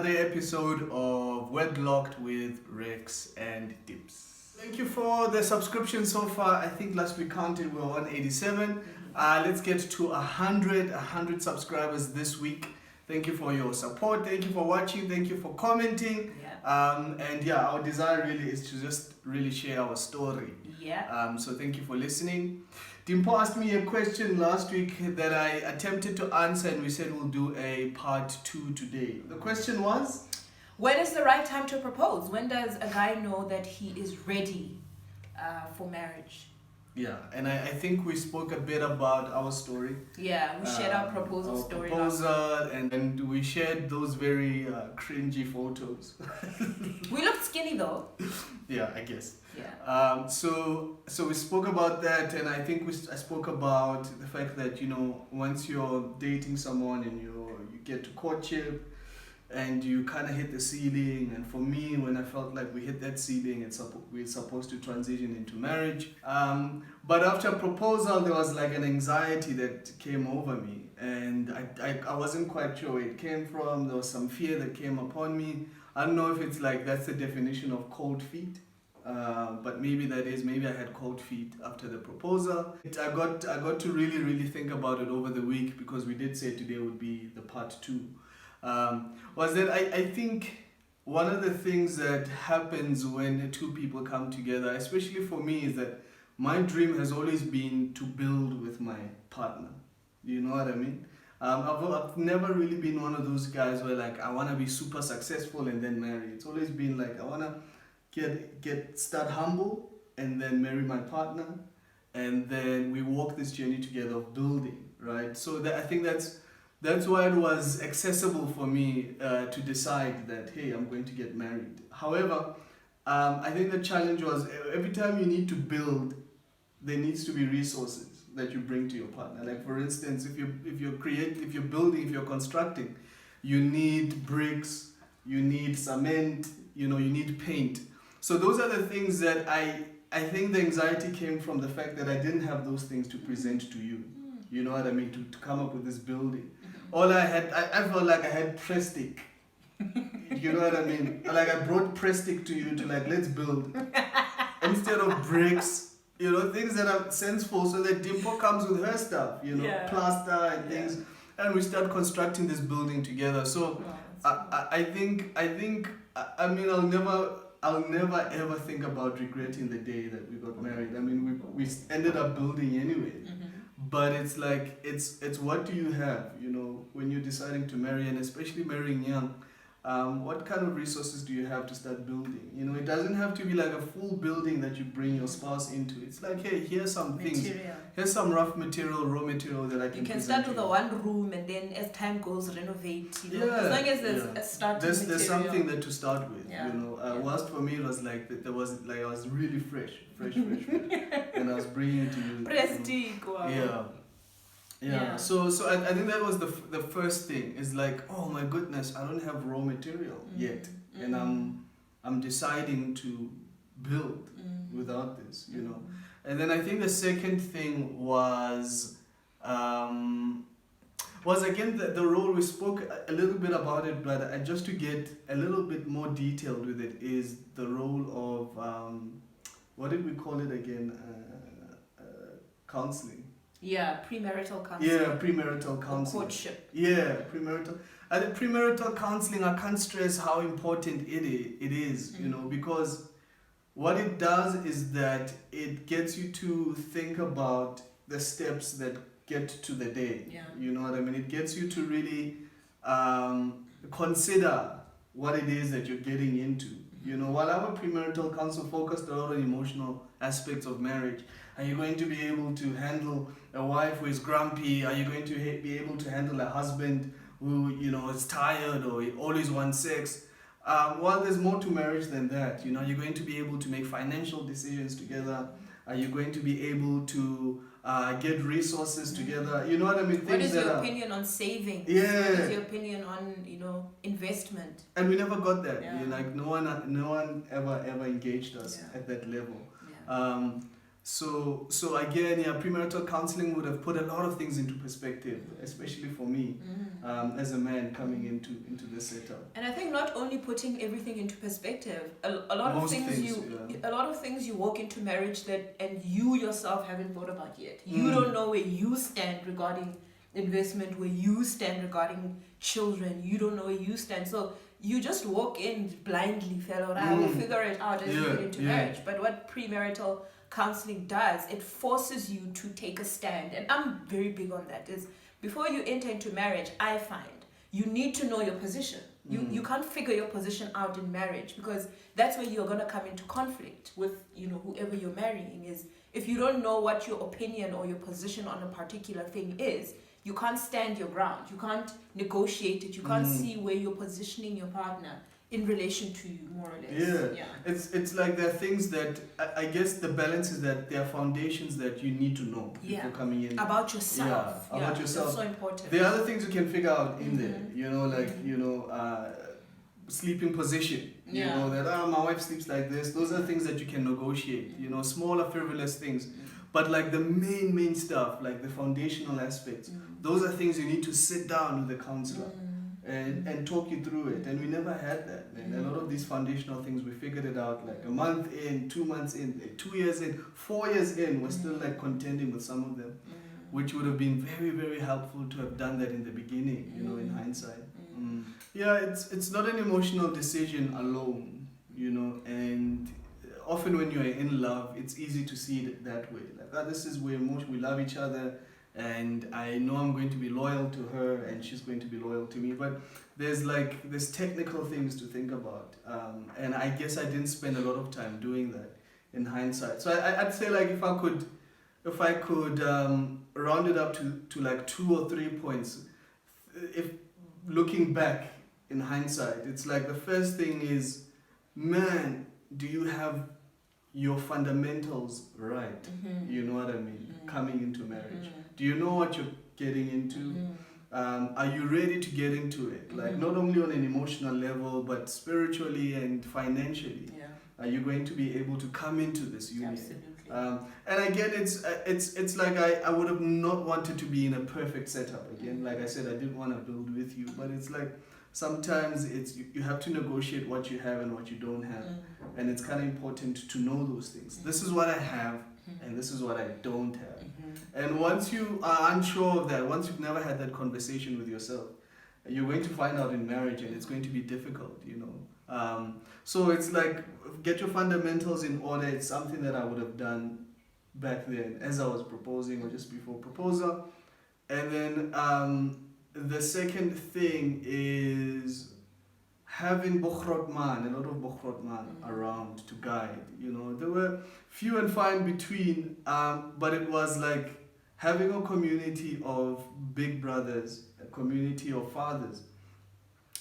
another episode of Wedlocked with Rex and Dips. Thank you for the subscription so far. I think last we counted we were on 87. Let's get to 100 subscribers this week. Thank you for your support. Thank you for watching. Thank you for commenting. Our desire really is to just really share our story. So thank you for listening. Dimpo asked me a question last week that I attempted to answer, and we said we'll do a part 2 today. The question was, when is the right time to propose? When does a guy know that he is ready for marriage? Yeah, and I think we spoke a bit about our story. Yeah, we shared our proposal story. And we shared those very cringy photos. We looked skinny though. Yeah, I guess. Yeah. So we spoke about that, and I think I spoke about the fact that, you know, once you're dating someone and you get to courtship and you kind of hit the ceiling, and for me, when I felt like we hit that ceiling, we're supposed to transition into marriage. But after proposal, there was like an anxiety that came over me, and I wasn't quite sure where it came from. There was some fear that came upon me. I don't know if it's like that's the definition of cold feet. But maybe I had cold feet after the proposal. I got to really think about it over the week, because we did say today would be the part 2. Was that I think one of the things that happens when two people come together, especially for me, is that my dream has always been to build with my partner. You know what I mean? I've never really been one of those guys where like I want to be super successful and then marry. It's always been like I want to start humble and then marry my partner, and then we walk this journey together of building, right? So I think that's why it was accessible for me to decide that, hey, I'm going to get married. However, I think the challenge was every time you need to build, there needs to be resources that you bring to your partner. Like for instance, if you're building, if you're constructing, you need bricks, you need cement, you need paint. So those are the things that I think the anxiety came from the fact that I didn't have those things to present to you. You know what I mean? To come up with this building. All I felt like I had Prestic. You know what I mean? Like I brought Prestic to you to like, let's build. Instead of bricks, things that are sensible, so that Dimpo comes with her stuff, plaster and things. And we start constructing this building together. So I mean, I'll never ever think about regretting the day that we got married. I mean, we ended up building anyway. But it's like, it's what do you have, when you're deciding to marry, and especially marrying young, what kind of resources do you have to start building? It doesn't have to be like a full building that you bring your spouse into. It's like, hey, here's some things. Here's some raw material that I can. You can start with a one room, and then as time goes, renovate. As long as there's a starting material. There's something there to start with. Whilst for me it was like I was really fresh, and I was bringing it to you. Prestige. Wow. Yeah. So I think that was the first thing. Is like, oh my goodness, I don't have raw material yet, and I'm deciding to build without this, And then I think the second thing was again the role. We spoke a little bit about it, but just to get a little bit more detailed with it, is the role of what did we call it again? Counseling. Yeah, premarital counseling. Yeah, premarital counseling. Courtship. Yeah, premarital. And the premarital counseling, I can't stress how important it is, because what it does is that it gets you to think about the steps that get to the day. Yeah. You know what I mean? It gets you to really consider what it is that you're getting into. While our premarital counsel focused a lot on emotional aspects of marriage, are you going to be able to handle a wife who is grumpy? Are you going to be able to handle a husband who, is tired or always wants sex? Well, there's more to marriage than that. Are you going to be able to make financial decisions together? Are you going to be able to get resources together? You know what I mean? What is your opinion on saving? Yeah. What is your opinion on, investment? And we never got that. Yeah. No one ever engaged us at that level. Yeah. So again, yeah, premarital counseling would have put a lot of things into perspective, especially for me, as a man coming into this setup. And I think not only putting everything into perspective, a lot of Most things a lot of things you walk into marriage that and you yourself haven't thought about yet. You don't know where you stand regarding investment, where you stand regarding children. You don't know where you stand. So you just walk in blindly, fellow. I will figure it out as you get into marriage. But what premarital counseling does, it forces you to take a stand. And I'm very big on that. Is before you enter into marriage, I find you need to know your position. You can't figure your position out in marriage, because that's where you're going to come into conflict with whoever you're marrying. Is if you don't know what your opinion or your position on a particular thing is, you can't stand your ground. You can't negotiate it. You can't see where you're positioning your partner in relation to you, more or less. Yeah. It's like there are things that I guess the balance is that there are foundations that you need to know before coming in. About yourself. About yourself. That's so important. There are other things you can figure out in there, sleeping position. You know, that my wife sleeps like this. Those are things that you can negotiate, smaller frivolous things. But like the main stuff, like the foundational aspects, those are things you need to sit down with the counselor and talk you through it. And we never had that, man. A lot of these foundational things, we figured it out like a month in, 2 months in, 2 years in, 4 years in, we're still like contending with some of them, which would have been very, very helpful to have done that in the beginning, in hindsight. Yeah, it's not an emotional decision alone, and often when you're in love, it's easy to see it that way. Like, this is where we love each other, and I know I'm going to be loyal to her, and she's going to be loyal to me. But there's technical things to think about, and I guess I didn't spend a lot of time doing that in hindsight. So I'd say like if I could round it up to like 2 or 3 points, if looking back in hindsight, it's like the first thing is, man, do you have your fundamentals right? You know what I mean? Coming into marriage, do you know what you're getting into? Are you ready to get into it? Like not only on an emotional level, but spiritually and financially. Are you going to be able to come into this union? Absolutely. And again, it's like I would have not wanted to be in a perfect setup again. Like I said, I didn't want to build with you, but it's like sometimes you have to negotiate what you have and what you don't have, and it's kind of important to know those things. This is what I have, and this is what I don't have. And once you are unsure of that, once you've never had that conversation with yourself, you're going to find out in marriage, and it's going to be difficult, So it's like, get your fundamentals in order. It's something that I would have done back then as I was proposing or just before proposal. And then the second thing is having Bokhrotman, a lot of Bokhrotman around to guide. There were few and far in between, but it was like having a community of big brothers, a community of fathers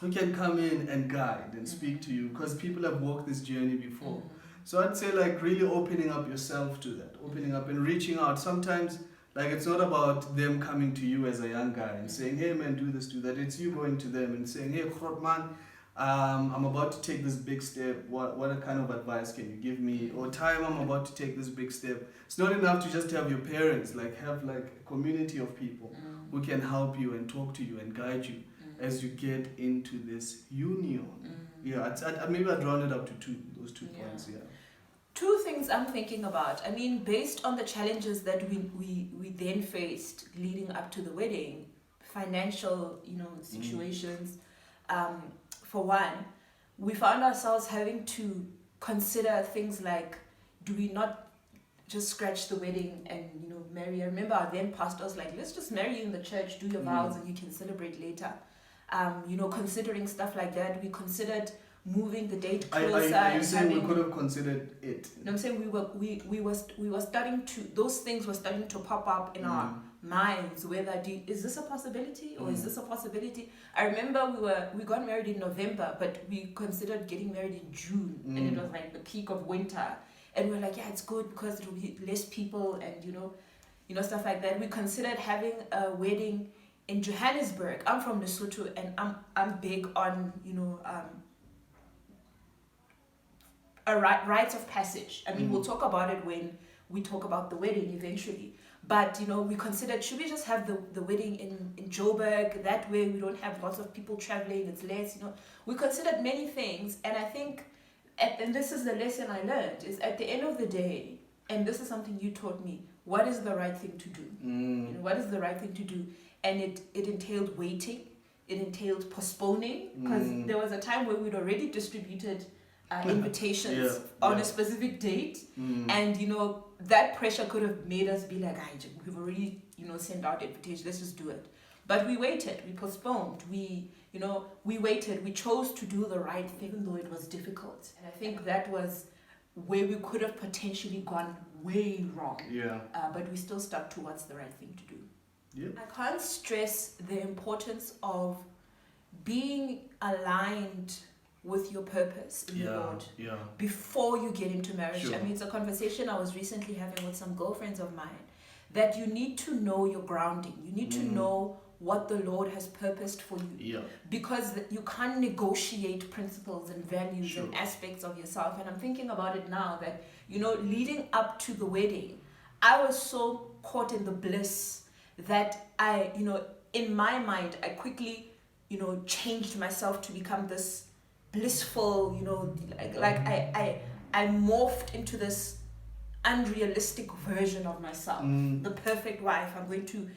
who can come in and guide and speak to you, because people have walked this journey before. So I'd say like really opening up yourself to that, opening up and reaching out. Sometimes like it's not about them coming to you as a young guy and saying, hey man, do this, do that. It's you going to them and saying, hey Khrotman, I'm about to take this big step. What kind of advice can you give me? Or time, I'm about to take this big step. It's not enough to just have your parents, like have like a community of people who can help you and talk to you and guide you as you get into this union. Maybe I'd round it up to those 2 points. Two things I'm thinking about. I mean, based on the challenges that we then faced leading up to the wedding, financial, situations. For one, we found ourselves having to consider things like, do we not just scratch the wedding and marry? I remember our then pastor was like, let's just marry you in the church, do your vows, and you can celebrate later. Considering stuff like that, we considered moving the date closer. Are you saying we could have considered it? No, I'm saying we were starting to, those things were starting to pop up in our minds, whether is this a possibility or is this a possibility? I remember we got married in November, but we considered getting married in June, and it was like the peak of winter, and we're like, yeah, it's good because it'll be less people and stuff like that. We considered having a wedding in Johannesburg. I'm from Lesotho, and I'm big on a rites of passage. I mean, we'll talk about it we talk about the wedding eventually. But, we considered, should we just have the wedding in Joburg? That way we don't have lots of people traveling, it's less, We considered many things, and I think, and this is the lesson I learned, is at the end of the day, and this is something you taught me, what is the right thing to do? What is the right thing to do? And it entailed waiting, it entailed postponing, because there was a time where we'd already distributed invitations on a specific date, and that pressure could have made us be like, we've already sent out invitations, let's just do it. But we waited, we postponed, we waited, we chose to do the right thing, even though it was difficult. And I think that was where we could have potentially gone way wrong. But we still stuck to what's the right thing to do. I can't stress the importance of being aligned with your purpose in the Lord before you get into marriage. Sure. I mean, it's a conversation I was recently having with some girlfriends of mine, that you need to know your grounding. You need to know what the Lord has purposed for you. Because you can't negotiate principles and values and aspects of yourself. And I'm thinking about it now that, leading up to the wedding, I was so caught in the bliss that I, in my mind, I quickly, changed myself to become this blissful, I morphed into this unrealistic version of myself, the perfect wife. I'm going to,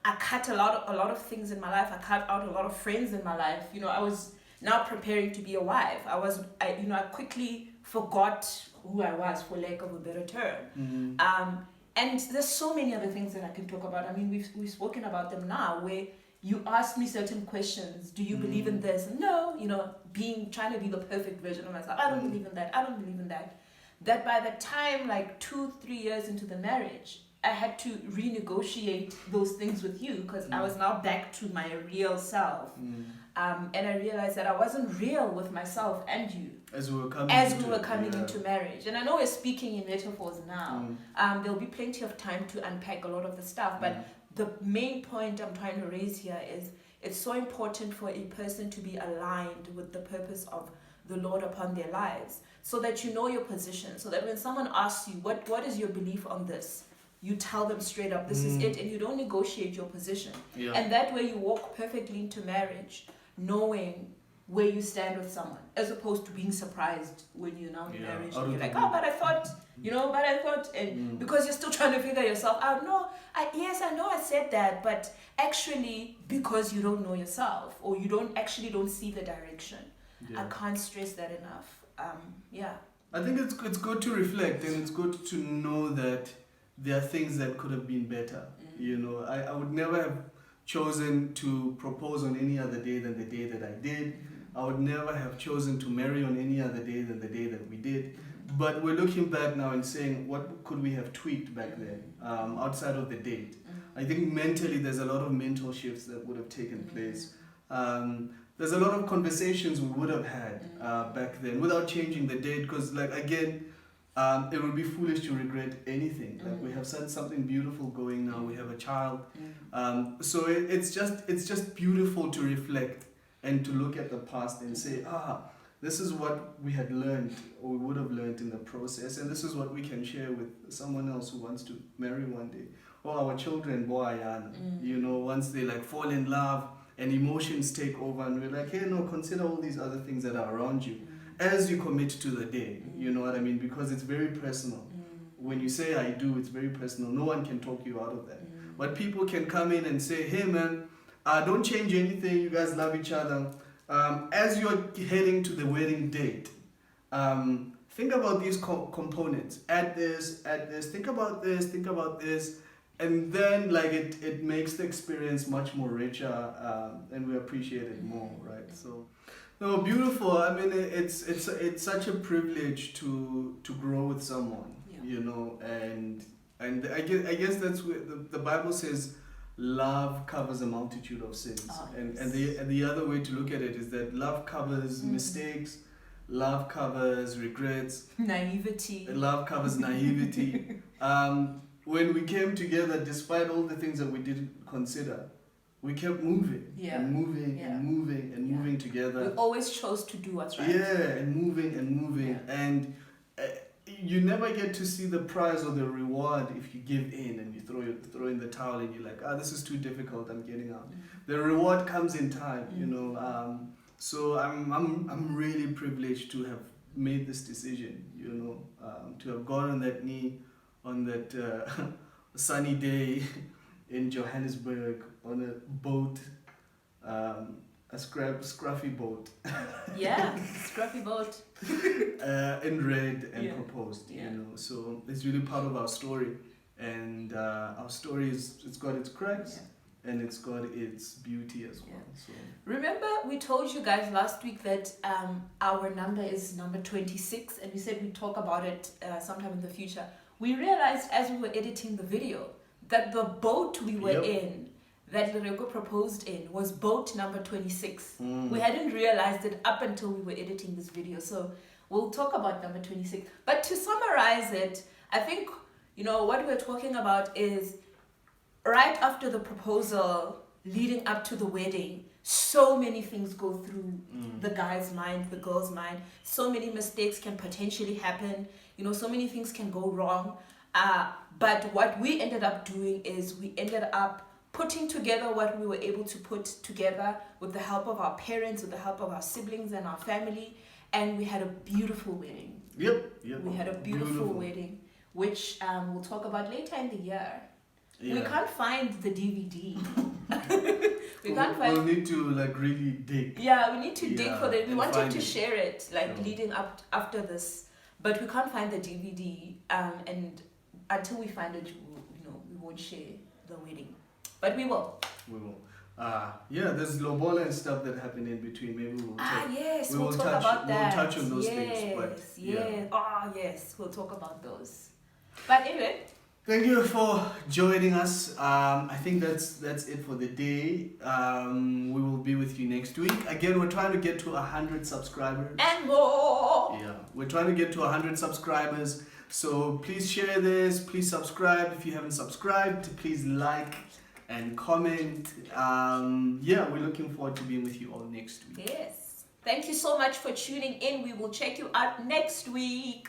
I cut a lot of things in my life. I cut out a lot of friends in my life. I was now preparing to be a wife. I quickly forgot who I was, for lack of a better term. And there's so many other things that I can talk about. I mean, we've spoken about them now, where you ask me certain questions. Do you believe in this? No, trying to be the perfect version of myself. I don't believe in that. I don't believe in that. That by the time, like 2-3 years into the marriage, I had to renegotiate those things with you, because I was now back to my real self. And I realized that I wasn't real with myself and you as we were coming into marriage. And I know we're speaking in metaphors now. There'll be plenty of time to unpack a lot of the stuff, but the main point I'm trying to raise here is it's so important for a person to be aligned with the purpose of the Lord upon their lives, so that you know your position, so that when someone asks you, what is your belief on this, you tell them straight up, this is it, and you don't negotiate your position. And that way you walk perfectly into marriage, knowing where you stand with someone, as opposed to being surprised when you're now in marriage and you're like, but I thought, and because you're still trying to figure yourself out. No, I know I said that, but actually, because you don't know yourself, or you don't see the direction. I can't stress that enough. I think it's good to reflect, and it's good to know that there are things that could have been better. I would never have chosen to propose on any other day than the day that I did. I would never have chosen to marry on any other day than the day that we did. But we're looking back now and saying, what could we have tweaked back then, outside of the date? I think mentally there's a lot of mental shifts that would have taken place. There's a lot of conversations we would have had back then without changing the date, because it would be foolish to regret anything. We have something beautiful going now. We have a child, so it's just beautiful to reflect and to look at the past and say, this is what we had learned, or we would have learned in the process, and this is what we can share with someone else who wants to marry one day, or our children, once they fall in love and emotions take over, and we're like, hey, no, consider all these other things that are around you as you commit to the day. You know what I mean? Because it's very personal. When you say I do, it's very personal. No one can talk you out of that. But people can come in and say, hey man, don't change anything, you guys love each other. As you're heading to the wedding date, think about these components. Add this, think about this, and then it makes the experience much more richer, and we appreciate it more, right? So, no, beautiful. I mean, it's such a privilege to grow with someone, and I guess that's where the Bible says love covers a multitude of sins, and the other way to look at it is that love covers mistakes, love covers regrets, naivety. Love covers naivety. When we came together, despite all the things that we didn't consider, we kept moving and moving together. We always chose to do what's right. And moving. And you never get to see the prize or the reward if you give in and you throw in the towel and you're like, this is too difficult, I'm getting out. The reward comes in time, you know. So I'm really privileged to have made this decision, you know, to have gone on that knee on that sunny day in Johannesburg on a boat, a scruffy boat. Yeah, scruffy boat. In red and proposed, Yeah. you know. So it's really part of our story, and our story it's got its cracks and it's got its beauty as well. So remember, we told you guys last week that our number is number 26, and we said we'd talk about it sometime in the future. We realized as we were editing the video that the boat we were in, that Lorego proposed in, was boat number 26. We hadn't realized it up until we were editing this video. So we'll talk about number 26. But to summarize it, I think, you know, what we're talking about is right after the proposal, leading up to the wedding, so many things go through the guy's mind, the girl's mind. So many mistakes can potentially happen. You know, so many things can go wrong. But what we ended up doing is we ended up putting together what we were able to put together with the help of our parents, with the help of our siblings and our family. And we had a beautiful wedding. Yep. We had a beautiful wedding, which we'll talk about later in the year. We can't find the DVD. We'll need to like really dig. Yeah, we need to dig for that. We wanted to it. share it leading up after this, but we can't find the DVD. And until we find it, we won't share the wedding, but we will. We will. There's lobola and stuff that happened in between. Maybe we'll we'll talk about that. We'll touch on those things. But yes, we'll talk about those. But anyway. Thank you for joining us. I think that's it for the day. We will be with you next week. Again, we're trying to get to 100 subscribers. And more! Yeah, we're trying to get to 100 subscribers. So please share this. Please subscribe. If you haven't subscribed, please like and comment. We're looking forward to being with you all next week. Yes. Thank you so much for tuning in. We will check you out next week.